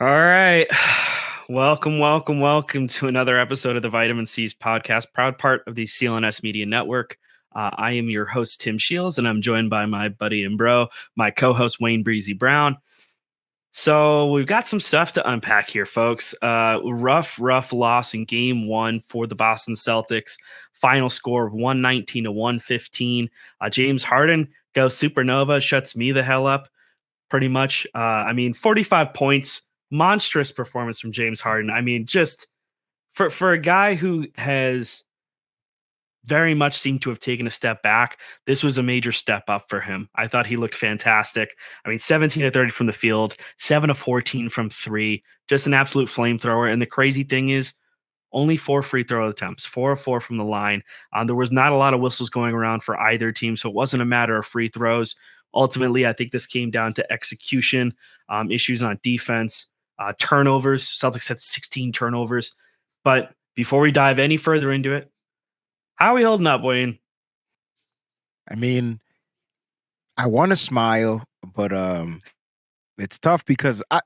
All right. Welcome to another episode of the Vitamin C's podcast, proud part of the CLNS Media Network. I am your host, Tim Sheils, and I'm joined by my buddy and bro, my co host, Wayne Breezie Brown. So we've got some stuff to unpack here, folks. Rough loss in game one for the Boston Celtics. Final score of 119 to 115. James Harden goes supernova, shuts me the hell up pretty much. 45 points, monstrous performance from James Harden. I mean, just for a guy who has very much seemed to have taken a step back, this was a major step up for him. I thought he looked fantastic. 17 to 30 from the field, 7 to 14 from three, just an absolute flamethrower. And the crazy thing is, only 4 free throw attempts, 4 of 4 from the line. There was not a lot of whistles going around for either team, so it wasn't a matter of free throws. Ultimately, I think this came down to execution, issues on defense, turnovers. Celtics had 16 turnovers. But before we dive any further into it, how are we holding up, Wayne? I mean, I want to smile, but it's tough because I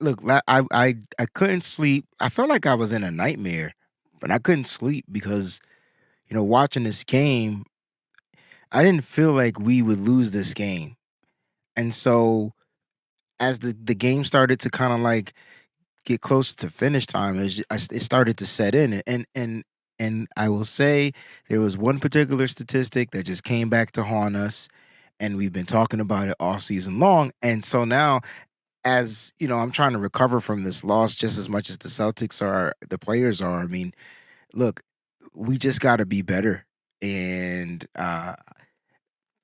couldn't sleep. I felt like I was in a nightmare, but I couldn't sleep because watching this game, I didn't feel like we would lose this game, and so as the game started to kind of like get closer to finish time, it started to set in, and I will say there was one particular statistic that just came back to haunt us, and we've been talking about it all season long. And so now, as I'm trying to recover from this loss just as much as the Celtics are, the players are. I mean, look, we just got to be better, and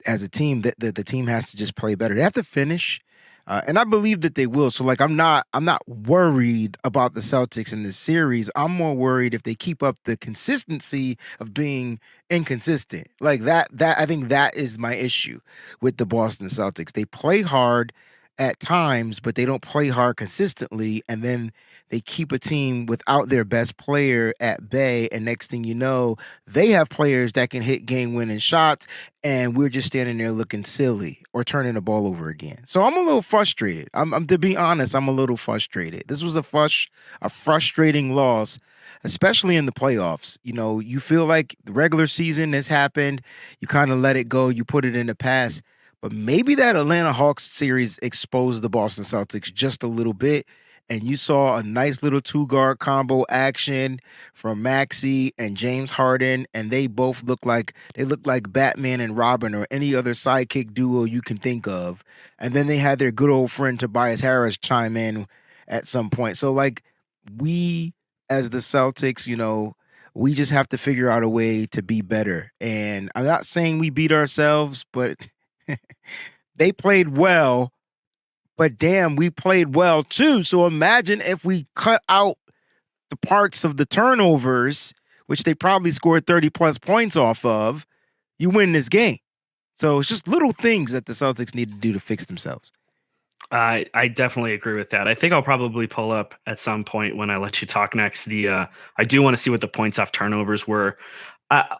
as a team, the team has to just play better. They have to finish, and I believe that they will. So, like, I'm not worried about the Celtics in this series. I'm more worried if they keep up the consistency of being inconsistent. Like that I think that is my issue with the Boston Celtics. They play hard at times, but they don't play hard consistently, and then they keep a team without their best player at bay, and next thing you know, they have players that can hit game-winning shots, and we're just standing there looking silly or turning the ball over again. So I'm a little frustrated. I'm to be honest, I'm a little frustrated. This was a frustrating loss, especially in the playoffs. You feel like the regular season has happened, you kind of let it go, you put it in the past. But maybe that Atlanta Hawks series exposed the Boston Celtics just a little bit, and you saw a nice little two-guard combo action from Maxey and James Harden, and they both look like Batman and Robin or any other sidekick duo you can think of. And then they had their good old friend Tobias Harris chime in at some point. So like we as the Celtics, we just have to figure out a way to be better. And I'm not saying we beat ourselves, but they played well, but damn, we played well too. So imagine if we cut out the parts of the turnovers, which they probably scored 30 plus points off of, you win this game. So it's just little things that the Celtics need to do to fix themselves. I definitely agree with that. I think I'll probably pull up at some point when I let you talk next. I do want to see what the points off turnovers were.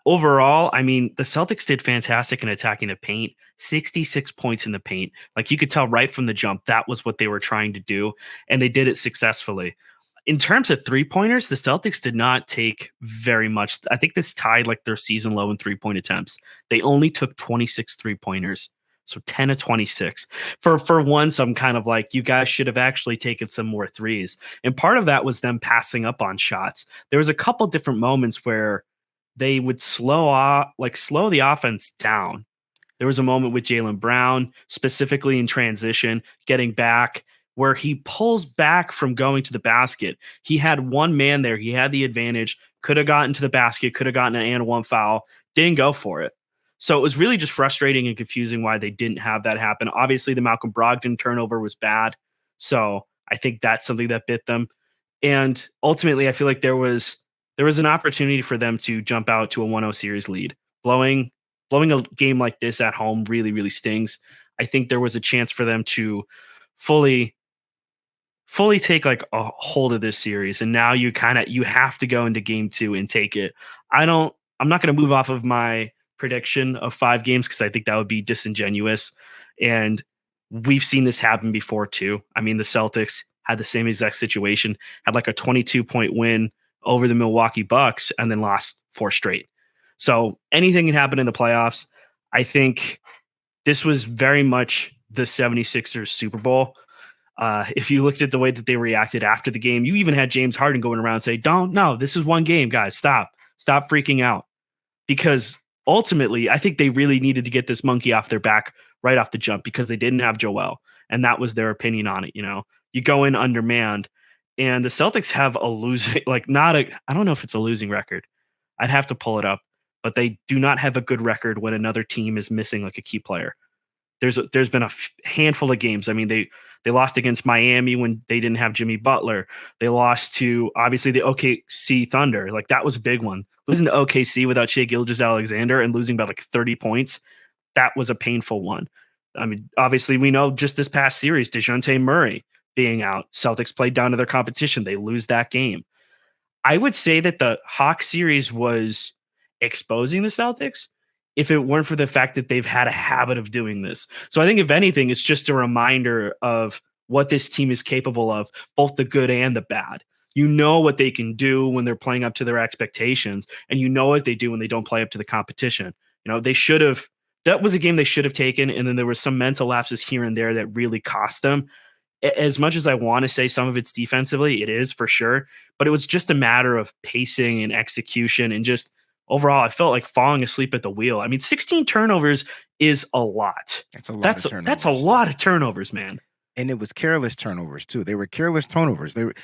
Overall, the Celtics did fantastic in attacking the paint. 66 points in the paint. Like you could tell right from the jump, that was what they were trying to do, and they did it successfully. In terms of 3-pointers, the Celtics did not take very much. I think this tied like their season low in 3-point attempts. They only took 26 3-pointers. So 10 to 26. For once, I'm kind of like, you guys should have actually taken some more threes. And part of that was them passing up on shots. There was a couple different moments where they would slow the offense down. There was a moment with Jaylen Brown, specifically in transition, getting back, where he pulls back from going to the basket. He had one man there. He had the advantage, could have gotten to the basket, could have gotten an and one foul, didn't go for it. So it was really just frustrating and confusing why they didn't have that happen. Obviously, the Malcolm Brogdon turnover was bad. So I think that's something that bit them. And ultimately, I feel like there was an opportunity for them to jump out to a 1-0 series lead. Blowing a game like this at home really, really stings. I think there was a chance for them to fully take like a hold of this series. And now you have to go into game 2 and take it. I'm not going to move off of my prediction of 5 games because I think that would be disingenuous. And we've seen this happen before too. The Celtics had the same exact situation, had like a 22-point win over the Milwaukee Bucks, and then lost 4 straight. So anything can happen in the playoffs. I think this was very much the 76ers Super Bowl. If you looked at the way that they reacted after the game, you even had James Harden going around and say, no, this is one game, guys. Stop freaking out. Because ultimately, I think they really needed to get this monkey off their back right off the jump because they didn't have Joel. And that was their opinion on it. You go in undermanned, and the Celtics have a losing, I don't know if it's a losing record. I'd have to pull it up, but they do not have a good record when another team is missing like a key player. There's been a handful of games. I mean, they lost against Miami when they didn't have Jimmy Butler. They lost to obviously the OKC Thunder. Like that was a big one. Losing to OKC without Shai Gilgeous-Alexander and losing by like 30 points, that was a painful one. I mean, obviously we know just this past series, DeJounte Murray being out, Celtics played down to their competition. They lose that game. I would say that the Hawks series was exposing the Celtics if it weren't for the fact that they've had a habit of doing this. So I think if anything, it's just a reminder of what this team is capable of, both the good and the bad. You know what they can do when they're playing up to their expectations, and you know what they do when they don't play up to the competition. That was a game they should have taken, and then there were some mental lapses here and there that really cost them. As much as I want to say some of it's defensively, it is for sure, but it was just a matter of pacing and execution and just overall, I felt like falling asleep at the wheel. I mean, 16 turnovers is a lot. That's a lot of turnovers. That's a lot of turnovers, man. And it was careless turnovers too. They were careless turnovers. They were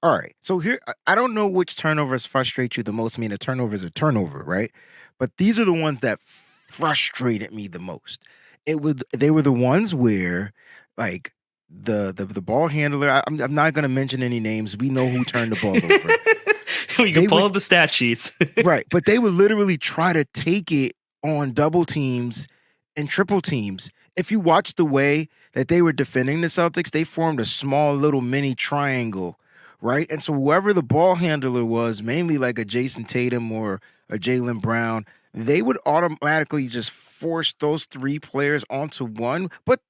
all right. So here, I don't know which turnovers frustrate you the most. I mean, a turnover is a turnover, right? But these are the ones that frustrated me the most. They were the ones where, like, the ball handler. I'm not going to mention any names. We know who turned the ball over. You can pull up the stat sheets. Right. But they would literally try to take it on double teams and triple teams. If you watch the way that they were defending the Celtics, they formed a small little mini triangle, right? And so whoever the ball handler was, mainly like a Jason Tatum or a Jaylen Brown, they would automatically just force those 3 players onto one. But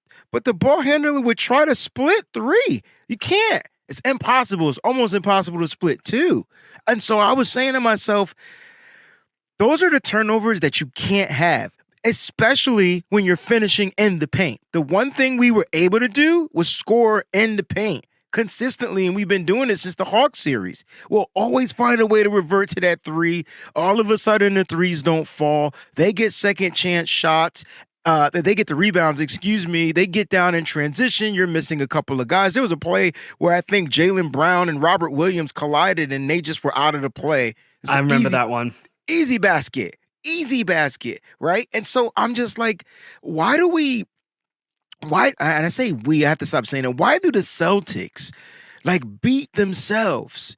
the ball handler would try to split 3. You can't. It's impossible. It's almost impossible to split 2. And so I was saying to myself, those are the turnovers that you can't have, especially when you're finishing in the paint. The one thing we were able to do was score in the paint consistently, and we've been doing it since the Hawks series. We'll always find a way to revert to that 3. All of a sudden, the 3s don't fall. They get second chance shots. They get the rebounds, they get down in transition. You're missing a couple of guys. There was a play where I think Jaylen Brown and Robert Williams collided and they just were out of the play. I remember that one. Easy basket, right? And so I'm just like, why, and I say we, I have to stop saying it. Why do the Celtics beat themselves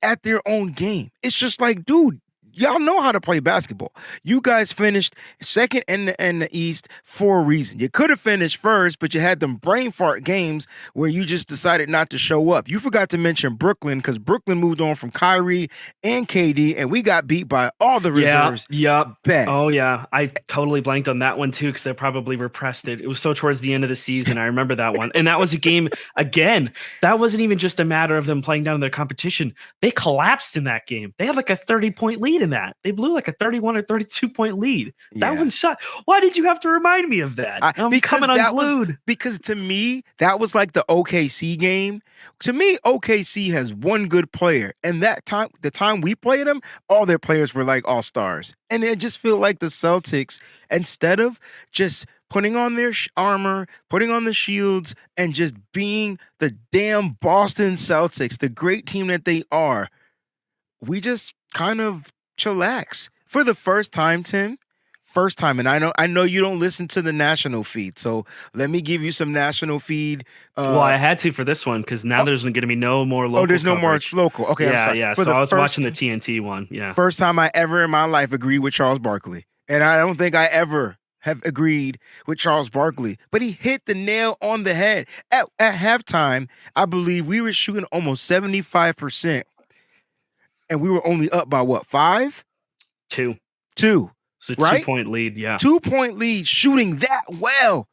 at their own game? It's just like, dude, y'all know how to play basketball. You guys finished second in the East for a reason. You could have finished first, but you had them brain fart games where you just decided not to show up. You forgot to mention Brooklyn because Brooklyn moved on from Kyrie and KD, and we got beat by all the reserves. Yep. Bad. Oh, yeah. I totally blanked on that one, too, because I probably repressed it. It was so towards the end of the season. I remember that one. And that was a game, again, that wasn't even just a matter of them playing down their competition. They collapsed in that game. They had like a 30-point lead in that. They blew like a 31 or 32-point lead. That one shot. Why did you have to remind me of that? I'm coming unglued. Because to me, that was like the OKC game. To me, OKC has one good player. And that time, the time we played them, all their players were like all-stars. And it just feel like the Celtics, instead of just putting on their armor, putting on the shields, and just being the damn Boston Celtics, the great team that they are, we just kind of chillax for the first time, Tim. First time, and I know you don't listen to the national feed, so let me give you some national feed. Well, I had to for this one because now there's going to be no more local. Oh, there's no coverage. More local. Okay, I'm sorry. Yeah. So I was watching the TNT one. Yeah, first time I ever in my life agreed with Charles Barkley, and I don't think I ever have agreed with Charles Barkley, but he hit the nail on the head at halftime. I believe we were shooting almost 75%. And we were only up by what, 5? 2. It's a right? 2-point lead, yeah. 2-point lead, shooting that well.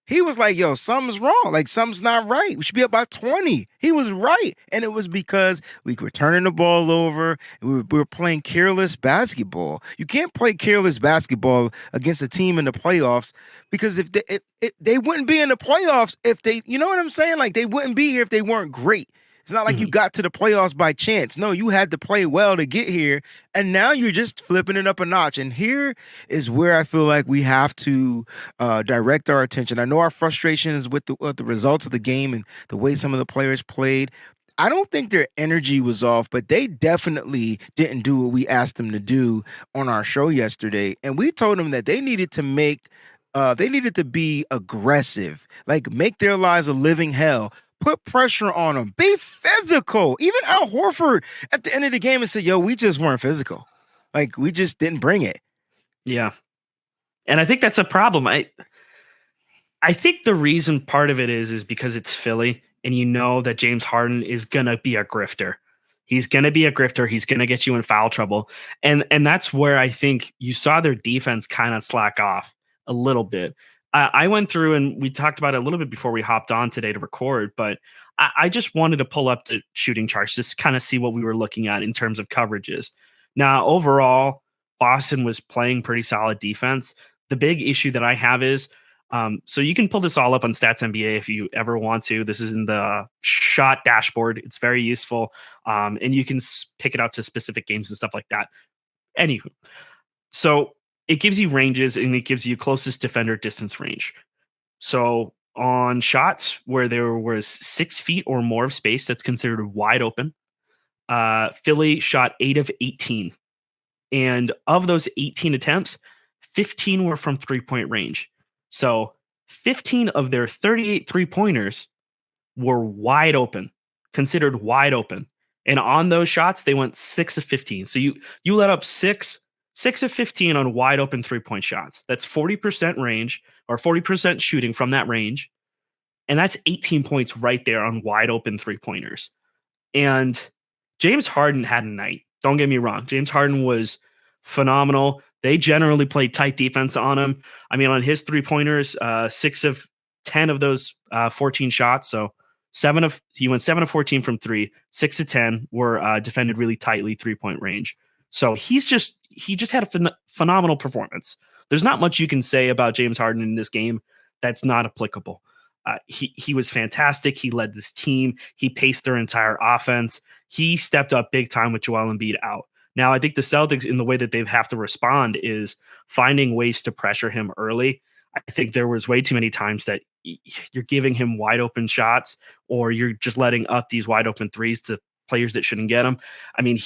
He was like, yo, something's wrong. Like, something's not right. We should be up by 20. He was right. And it was because we were turning the ball over and we were playing careless basketball. You can't play careless basketball against a team in the playoffs because if they wouldn't be in the playoffs if they, you know what I'm saying? Like, they wouldn't be here if they weren't great. It's not like you Mhm. got to the playoffs by chance. No, you had to play well to get here. And now you're just flipping it up a notch. And here is where I feel like we have to direct our attention. I know our frustration is with the results of the game and the way some of the players played. I don't think their energy was off, but they definitely didn't do what we asked them to do on our show yesterday. And we told them that they needed to they needed to be aggressive, like make their lives a living hell. Put pressure on them. Be physical. Even Al Horford at the end of the game and said, "Yo, we just weren't physical. Like we just didn't bring it." Yeah. And I think that's a problem. I think the reason part of it is because it's Philly and you know that James Harden is going to be a grifter. He's going to be a grifter. He's going to get you in foul trouble. And that's where I think you saw their defense kind of slack off a little bit. I went through and we talked about it a little bit before we hopped on today to record, but I just wanted to pull up the shooting charts, just kind of see what we were looking at in terms of coverages. Now, overall, Boston was playing pretty solid defense. The big issue that I have is so you can pull this all up on Stats NBA if you ever want to. This is in the shot dashboard. It's very useful, and you can pick it out to specific games and stuff like that. Anywho, so it gives you ranges and it gives you closest defender distance range. So on shots where there was 6 feet or more of space, that's considered wide open. Philly shot 8 of 18, and of those 18 attempts, 15 were from 3-point range. So 15 of their 38 3-pointers were wide open, considered wide open. And on those shots, they went 6 of 15. So you let up 6 of 15 on wide open 3-point shots. That's 40% range or 40% shooting from that range. And that's 18 points right there on wide open 3-pointers. And James Harden had a night. Don't get me wrong. James Harden was phenomenal. They generally played tight defense on him. I mean, on his 3-pointers, 6 of 10 of those 14 shots. So he went 7 of 14 from 3. 6 of 10 were defended really tightly 3-point range. So he just had a phenomenal performance. There's not much you can say about James Harden in this game that's not applicable. He was fantastic. He led this team. He paced their entire offense. He stepped up big time with Joel Embiid out. Now, I think the Celtics, in the way that they have to respond, is finding ways to pressure him early. I think there was way too many times that you're giving him wide open shots or you're just letting up these wide open threes to players that shouldn't get them. I mean,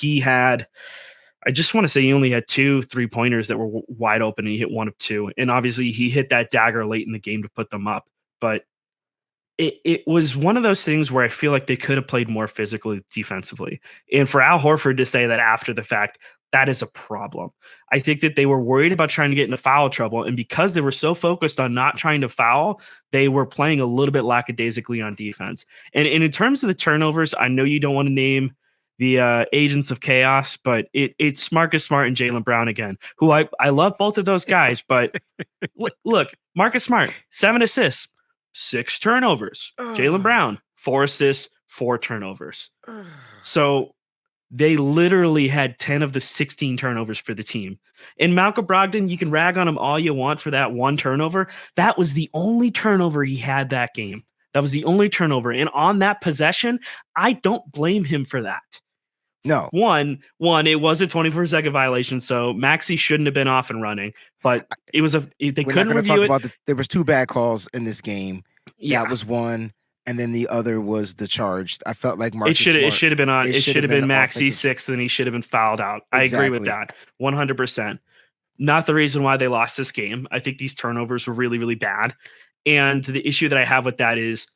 I just want to say he only had 2 3-pointers that were wide open and he hit 1 of 2. And obviously he hit that dagger late in the game to put them up. But it was one of those things where I feel like they could have played more physically defensively. And for Al Horford to say that after the fact, that is a problem. I think that they were worried about trying to get into foul trouble. And because they were so focused on not trying to foul, they were playing a little bit lackadaisically on defense. And in terms of the turnovers, I know you don't want to name the agents of chaos, but it's Marcus Smart and Jaylen Brown again, who I love both of those guys. But look, Marcus Smart, 7 assists. 6 turnovers. Jaylen Brown, 4 assists, 4 turnovers. So they literally had 10 of the 16 turnovers for the team. And Malcolm Brogdon, you can rag on him all you want for that 1 turnover. That was the only turnover he had that game. That was the only turnover. And on that possession, I don't blame him for that. No. One, it was a 24-second violation, so Maxey shouldn't have been off and running. But they couldn't review it. There was 2 bad calls in this game. Yeah. That was one, and then the other was the charge. I felt like Marcus it should have been on. It should have been Maxey 6th, and he should have been fouled out. Exactly. I agree with that 100%. Not the reason why they lost this game. I think these turnovers were really, really bad. And the issue that I have with that is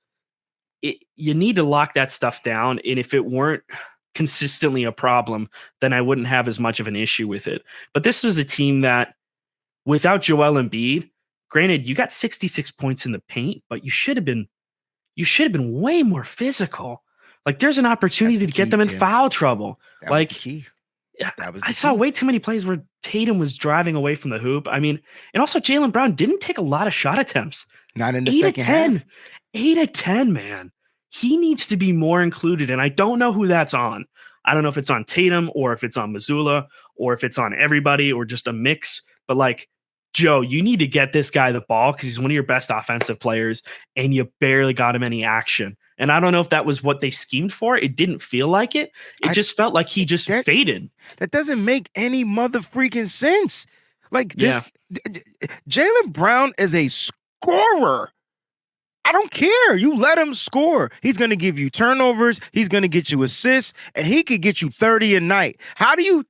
you need to lock that stuff down. And if it weren't consistently a problem, then I wouldn't have as much of an issue with it. But this was a team that, without Joel Embiid, granted, you got 66 points in the paint, but you should have been way more physical. Like there's an opportunity to get them in foul trouble. That was the key. I saw way too many plays where Tatum was driving away from the hoop. I mean, and also Jaylen Brown didn't take a lot of shot attempts. Not in the 8 of second half. 10. 8 of 10, man. He needs to be more included, and I don't know who that's on. I don't know if it's on Tatum or if it's on Missoula or if it's on everybody or just a mix. But like, Joe, you need to get this guy the ball because he's one of your best offensive players, and you barely got him any action. And I don't know if that was what they schemed for. It didn't feel like it. It I just felt like he just that faded. that doesn't make any mother freaking sense. Like Yeah. Jaylen Brown is a scorer. I don't care. You let him score. He's going to give you turnovers. He's going to get you assists, and he could get you 30 a night. How do you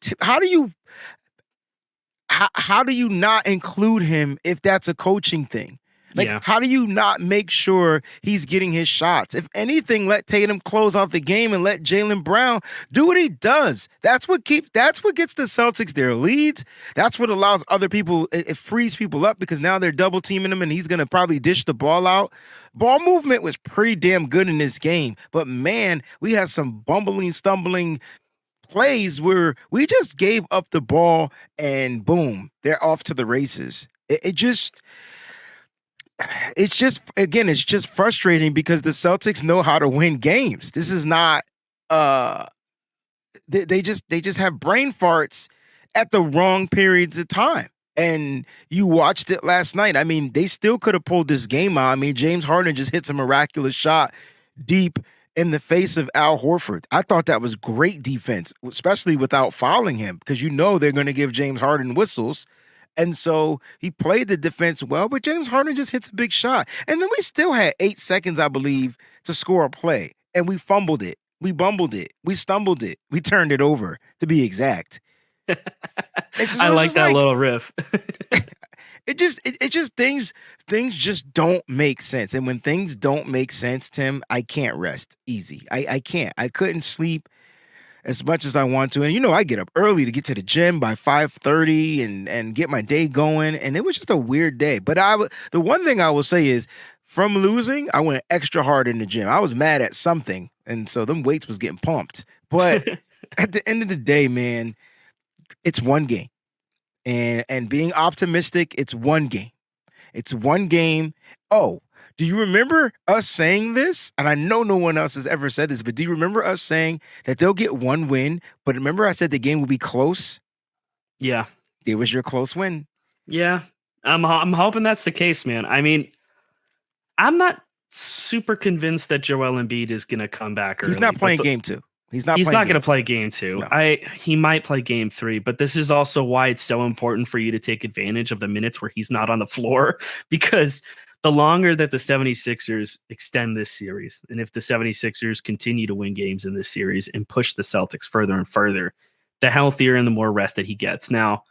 not include him if that's a coaching thing? Like, Yeah. how do you not make sure he's getting his shots? If anything, let Tatum close out the game and let Jaylen Brown do what he does. That's what gets the Celtics their leads. That's what allows other people, it frees people up because now they're double teaming him and he's going to probably dish the ball out. Ball movement was pretty damn good in this game, but man, we had some bumbling, stumbling plays where we just gave up the ball and boom, they're off to the races. It's just frustrating because the Celtics know how to win games. This is not they just have brain farts at the wrong periods of time. And you watched it last night. I mean, they still could have pulled this game out. I mean, James Harden just hits a miraculous shot deep in the face of Al Horford. I thought that was great defense, especially without fouling him, because you know they're going to give James Harden whistles. And so he played the defense well, but James Harden just hits a big shot. And then we still had 8 seconds, I believe, to score a play. And we fumbled it. We bumbled it. We stumbled it. We turned it over, to be exact. I like that little riff. It just things just don't make sense. And when things don't make sense, Tim, I can't rest easy. I can't. I couldn't sleep as much as I want to. And you know, I get up early to get to the gym by 5:30 and get my day going. And it was just a weird day. But the one thing I will say is from losing, I went extra hard in the gym. I was mad at something. And so them weights was getting pumped. But at the end of the day, man, it's one game. And being optimistic, it's one game. It's one game. Oh, do you remember us saying this? And I know no one else has ever said this, but do you remember us saying that they'll get one win? But remember I said the game will be close? Yeah. It was your close win. Yeah. I'm hoping that's the case, man. I mean, I'm not super convinced that Joel Embiid is going to come back early. He's not playing game 2. He's not going to play game 2. No. He might play game 3, but this is also why it's so important for you to take advantage of the minutes where he's not on the floor, because the longer that the 76ers extend this series, and if the 76ers continue to win games in this series and push the Celtics further and further, the healthier and the more rest that he gets. Now,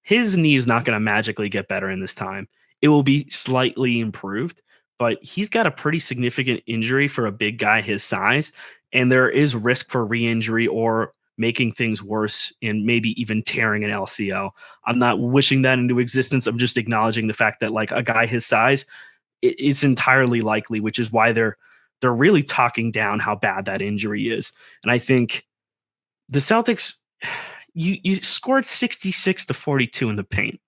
his knee is not going to magically get better in this time. It will be slightly improved, but he's got a pretty significant injury for a big guy his size. And there is risk for re-injury or making things worse and maybe even tearing an LCL. I'm not wishing that into existence. I'm just acknowledging the fact that like a guy his size, it's entirely likely, which is why they're really talking down how bad that injury is. And I think the Celtics, you scored 66-42 in the paint.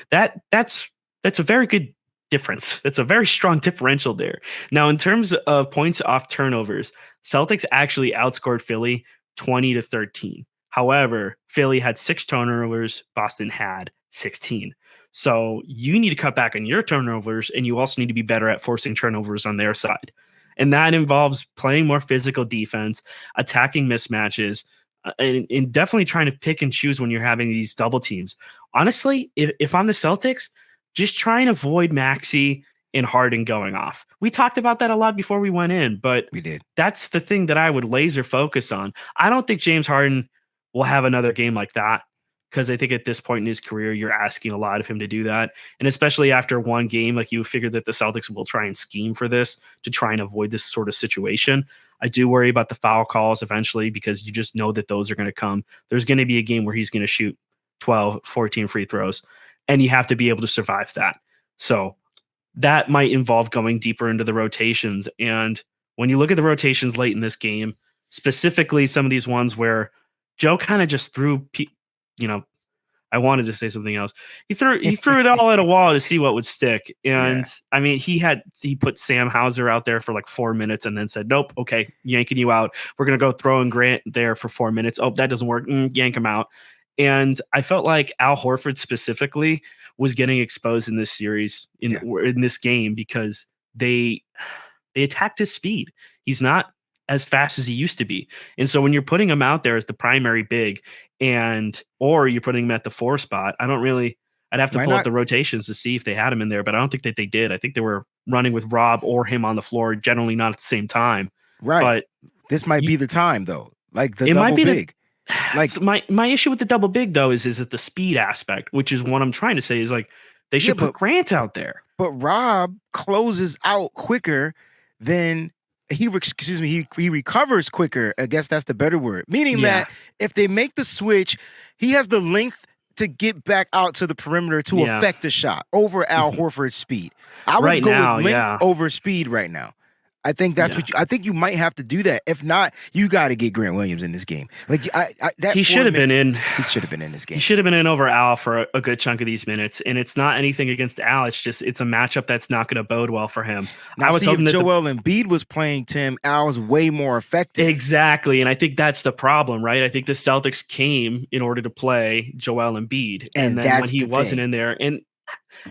That's a very good difference. That's a very strong differential there. Now, in terms of points off turnovers, Celtics actually outscored Philly 20-13. However, Philly had 6 turnovers, Boston had 16. So you need to cut back on your turnovers, and you also need to be better at forcing turnovers on their side. And that involves playing more physical defense, attacking mismatches, and definitely trying to pick and choose when you're having these double teams. Honestly, if I'm the Celtics, just try and avoid Maxey and Harden going off. We talked about that a lot before we went in, but we did. That's the thing that I would laser focus on. I don't think James Harden will have another game like that, because I think at this point in his career, you're asking a lot of him to do that. And especially after one game, like you figure that the Celtics will try and scheme for this to try and avoid this sort of situation. I do worry about the foul calls eventually, because you just know that those are going to come. There's going to be a game where he's going to shoot 12, 14 free throws, and you have to be able to survive that. So that might involve going deeper into the rotations. And when you look at the rotations late in this game, specifically some of these ones where Joe kind of just threw, I wanted to say something else. He threw it all at a wall to see what would stick. And I mean, he put Sam Hauser out there for like 4 minutes and then said, nope, okay, yanking you out. We're gonna go throw in Grant there for 4 minutes. Oh, that doesn't work. Yank him out. And I felt like Al Horford specifically was getting exposed in this series in this game because they attacked his speed. He's not as fast as he used to be. And so when you're putting him out there as the primary big or you're putting him at the 4 spot, I'd have to pull up the rotations to see if they had him in there, but I don't think that they did. I think they were running with Rob or him on the floor, generally not at the same time. Right. But this might be the time though. Like the double big. Like my issue with the double big though is that the speed aspect, which is what I'm trying to say, is like they should put Grant out there. But Rob closes out quicker than he recovers quicker. I guess that's the better word. Meaning that if they make the switch, he has the length to get back out to the perimeter to affect the shot over Al Horford's speed. I would go with length over speed right now. I think that's I think you might have to do that. If not, you got to get Grant Williams in this game. Like he should have been in. He should have been in this game. He should have been in over Al for a good chunk of these minutes. And it's not anything against Al. It's just it's a matchup that's not going to bode well for him. Now, I was hoping if Joel Embiid was playing Tim, Al was way more effective. Exactly, and I think that's the problem, right? I think the Celtics came in order to play Joel Embiid, and then when he wasn't in there, and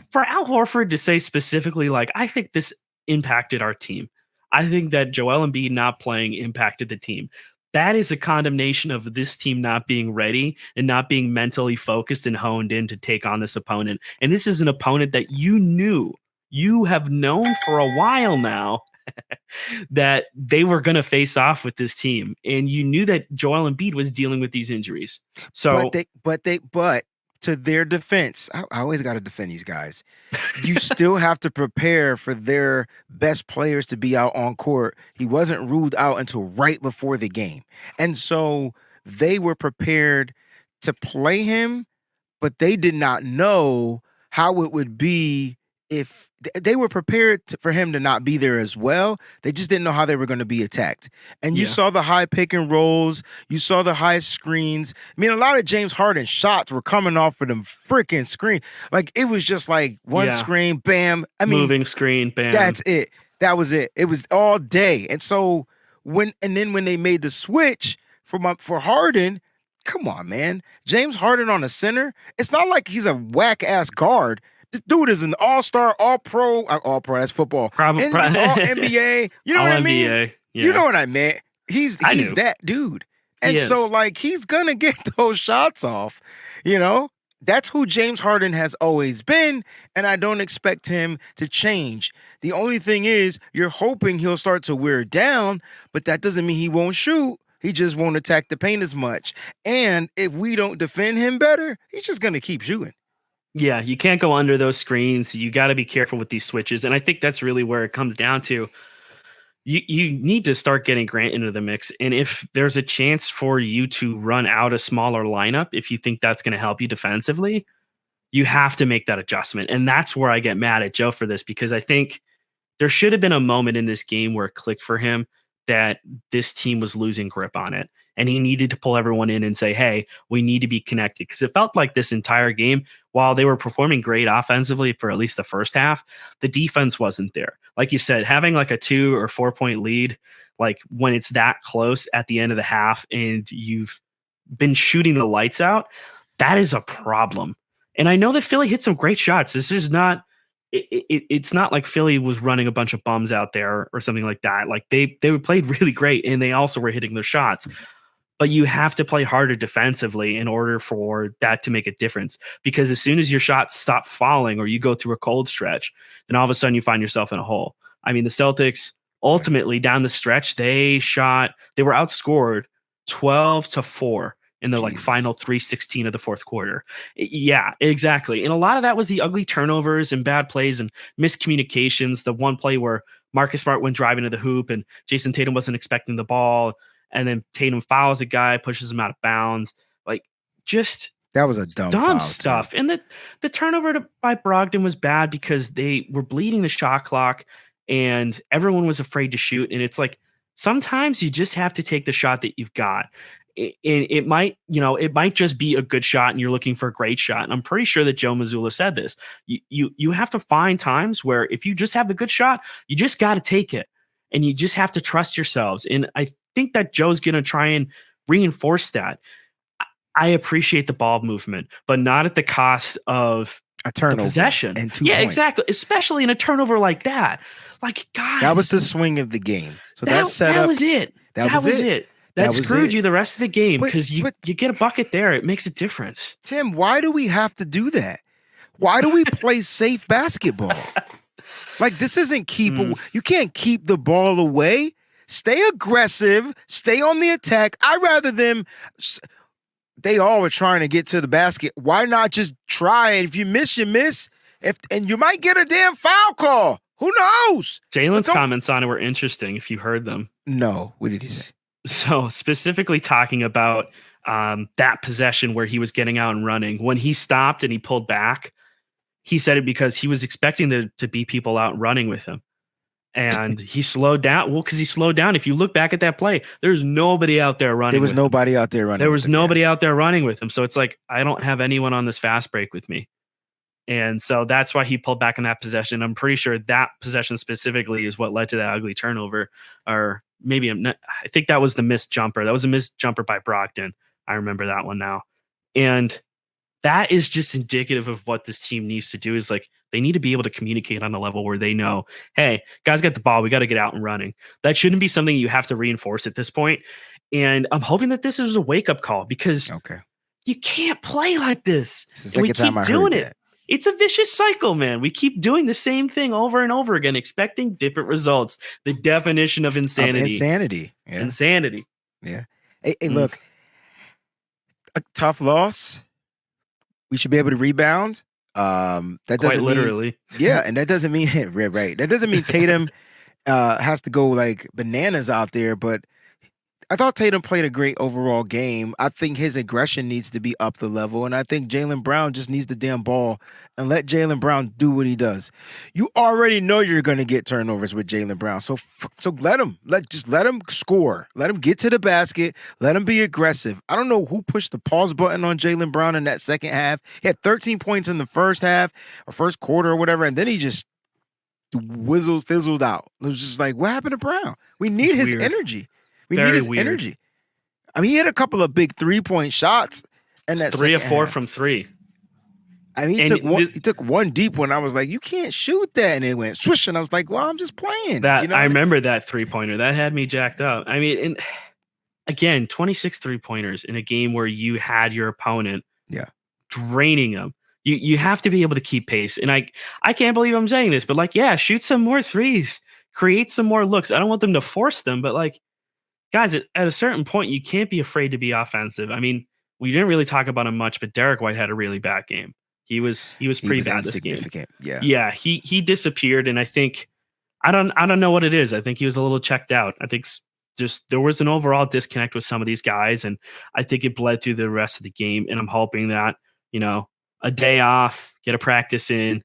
for Al Horford to say specifically, like I think this impacted our team. I think that Joel Embiid not playing impacted the team. That is a condemnation of this team not being ready and not being mentally focused and honed in to take on this opponent. And this is an opponent that you have known for a while now that they were going to face off with this team. And you knew that Joel Embiid was dealing with these injuries. So, but to their defense, I always got to defend these guys. You still have to prepare for their best players to be out on court. He wasn't ruled out until right before the game. And so they were prepared to play him, but they did not know how it would be if they were prepared for him to not be there as well. They just didn't know how they were going to be attacked. And you saw the high pick and rolls. You saw the high screens. I mean, a lot of James Harden shots were coming off of them freaking screen. Like, it was just like one screen, bam. I mean, moving screen, bam. That's it. That was it. It was all day. And so when they made the switch for Harden, come on, man. James Harden on the center. It's not like he's a whack-ass guard. This dude is an all-star, all-pro, that's football. All NBA. You know what I mean? Yeah. You know what I meant. He's that dude. And so, like, he's going to get those shots off. You know? That's who James Harden has always been, and I don't expect him to change. The only thing is, you're hoping he'll start to wear down, but that doesn't mean he won't shoot. He just won't attack the paint as much. And if we don't defend him better, he's just going to keep shooting. Yeah, you can't go under those screens. You got to be careful with these switches. And I think that's really where it comes down to. You need to start getting Grant into the mix. And if there's a chance for you to run out a smaller lineup, if you think that's going to help you defensively, you have to make that adjustment. And that's where I get mad at Joe for this, because I think there should have been a moment in this game where it clicked for him that this team was losing grip on it. And he needed to pull everyone in and say, hey, we need to be connected. Because it felt like this entire game, while they were performing great offensively for at least the first half, the defense wasn't there. Like you said, having like a 2 or 4 point lead, like when it's that close at the end of the half and you've been shooting the lights out, that is a problem. And I know that Philly hit some great shots. This is not, it's not like Philly was running a bunch of bums out there or something like that. Like they played really great and they also were hitting their shots. But you have to play harder defensively in order for that to make a difference. Because as soon as your shots stop falling or you go through a cold stretch, then all of a sudden you find yourself in a hole. I mean, the Celtics ultimately down the stretch, they were outscored 12-4 in the like final 3:16 of the fourth quarter. Yeah, exactly. And a lot of that was the ugly turnovers and bad plays and miscommunications. The one play where Marcus Smart went driving to the hoop and Jason Tatum wasn't expecting the ball. And then Tatum fouls a guy, pushes him out of bounds. Like, just that was a dumb stuff. Too. And the turnover by Brogdon was bad because they were bleeding the shot clock and everyone was afraid to shoot. And it's like, sometimes you just have to take the shot that you've got. it might, it might just be a good shot and you're looking for a great shot. And I'm pretty sure that Joe Mazzulla said this. You have to find times where if you just have the good shot, you just got to take it and you just have to trust yourselves. And I think that Joe's going to try and reinforce that. I appreciate the ball movement, but not at the cost of a turnover, possession. And 2 yeah, points. Exactly. Especially in a turnover like that. Like, guys, that was the swing of the game. So that was it. That was it. That screwed you the rest of the game because you get a bucket there. It makes a difference. Tim, why do we have to do that? Why do we play safe basketball? Like, this isn't you can't keep the ball away. Stay aggressive. Stay on the attack. I'd rather they all were trying to get to the basket. Why not just try it? If you miss, you miss. And you might get a damn foul call. Who knows? Jalen's comments on it were interesting if you heard them. No. What did he say? So specifically talking about that possession where he was getting out and running. When he stopped and he pulled back, he said it because he was expecting there to be people out running with him. And he slowed down. Well, because he slowed down. If you look back at that play, there's nobody out there running. There was nobody out there running. There was nobody out there running with him. So it's like, I don't have anyone on this fast break with me. And so that's why he pulled back on that possession. I'm pretty sure that possession specifically is what led to that ugly turnover. Or maybe I think that was the missed jumper. That was a missed jumper by Brogdon. I remember that one now. And that is just indicative of what this team needs to do is like, they need to be able to communicate on a level where they know, hey, guys got the ball. We got to get out and running. That shouldn't be something you have to reinforce at this point. And I'm hoping that this is a wake-up call because you can't play like this. It's the second time I heard that. It's a vicious cycle, man. We keep doing the same thing over and over again, expecting different results. The definition of insanity. Yeah. Insanity. Yeah. Hey, look, a tough loss. We should be able to rebound. That doesn't quite literally. And that doesn't mean right. That doesn't mean Tatum has to go like bananas out there, but I thought Tatum played a great overall game. I think his aggression needs to be up the level, and I think Jaylen Brown just needs the damn ball and let Jaylen Brown do what he does. You already know you're going to get turnovers with Jaylen Brown, so let him. Just let him score. Let him get to the basket. Let him be aggressive. I don't know who pushed the pause button on Jaylen Brown in that second half. He had 13 points in the first half or first quarter or whatever, and then he just fizzled out. It was just like, what happened to Brown? We need his energy. We need his energy. I mean, he had a couple of big 3-point shots, and that's 3 of 4 from 3. I mean, he took one deep one. I was like, you can't shoot that, and it went swish, and I was like, well, I'm just playing. I remember that 3-pointer. That had me jacked up. I mean, again, 26 3-pointers in a game where you had your opponent, draining them. You have to be able to keep pace, and I can't believe I'm saying this, but shoot some more threes, create some more looks. I don't want them to force them, but guys, at a certain point, you can't be afraid to be offensive. I mean, we didn't really talk about him much, but Derek White had a really bad game. He was pretty bad this game. Yeah, he disappeared, and I think I don't know what it is. I think he was a little checked out. I think just there was an overall disconnect with some of these guys, and I think it bled through the rest of the game. And I'm hoping that a day off, get a practice in,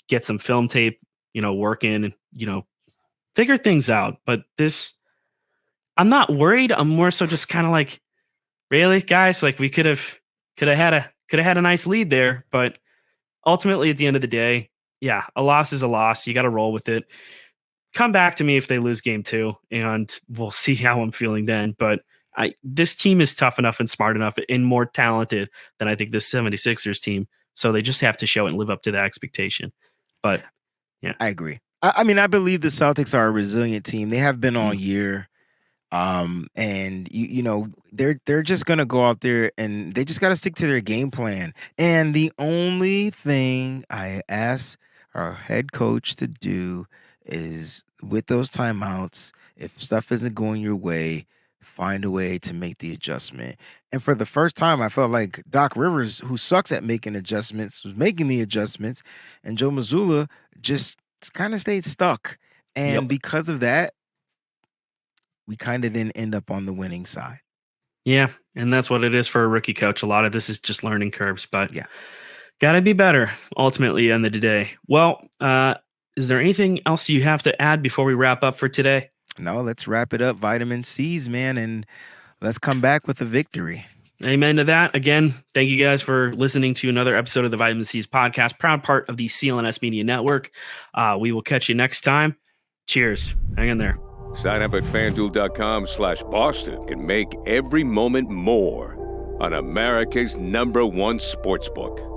get some film tape, working, and figure things out. But this. I'm not worried. I'm more so just kind of like, really, guys? Like we could have had a nice lead there, but ultimately at the end of the day, a loss is a loss. You got to roll with it. Come back to me if they lose game 2, and we'll see how I'm feeling then. But this team is tough enough and smart enough and more talented than I think this 76ers team. So they just have to show it and live up to that expectation. But yeah, I agree. I mean, I believe the Celtics are a resilient team. They have been all year. And they're just gonna go out there and they just gotta stick to their game plan. And the only thing I ask our head coach to do is with those timeouts, if stuff isn't going your way, find a way to make the adjustment. And for the first time, I felt like Doc Rivers, who sucks at making adjustments, was making the adjustments, and Joe Mazzulla just kind of stayed stuck. And because of that, we kind of didn't end up on the winning side. Yeah, and that's what it is for a rookie coach. A lot of this is just learning curves, but got to be better ultimately end of the day. Well, is there anything else you have to add before we wrap up for today? No, let's wrap it up. Vitamin C's, man, and Let's come back with a victory. Amen to that. Again, thank you guys for listening to another episode of the Vitamin C's podcast, proud part of the CLNS Media Network. We will catch you next time. Cheers. Hang in there. Sign up at FanDuel.com/Boston and make every moment more on America's #1 sportsbook.